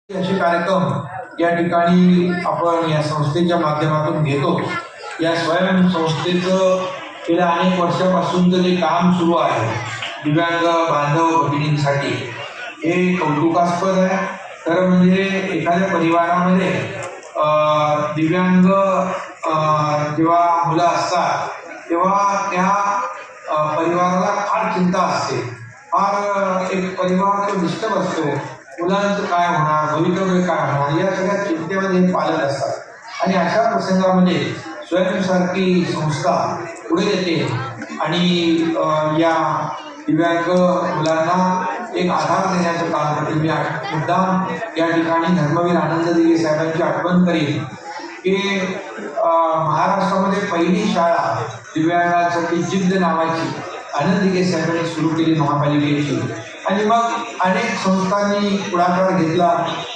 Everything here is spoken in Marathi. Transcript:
असे कार्यक्रम या ठिकाणी आपण या संस्थेच्या माध्यमातून घेतो। या स्वयं संस्थेचं गेल्या अनेक वर्षापासूनचं जे काम सुरू आहे दिव्यांग बांधव भगिनींसाठी हे कौतुकास्पद आहे। तर म्हणजे एखाद्या परिवारामध्ये दिव्यांग जेव्हा मुलं असतात तेव्हा त्या परिवाराला फार चिंता असते, फार एक परिवार तो डिस्टर्ब असतो। मुलांचं काय होणार, भवितव्य काय होणार या सगळ्या चिंतेमध्ये पालक असतात आणि अशा प्रसंगामध्ये स्वयंसारखी संस्था पुढे येते आणि या दिव्यांग मुलांना एक आधार देण्याचं काम करते। मी मुद्दाम या ठिकाणी धर्मवीर आनंद दिघे साहेबांची आठवण करीन की महाराष्ट्रामध्ये पहिली शाळा दिव्यांगांसाठी जिद्द नावाची आनंद दिघे साहेबांनी सुरू केली महापालिकेची आणि मग अनेक संस्थांनी पुढाकार घेतला।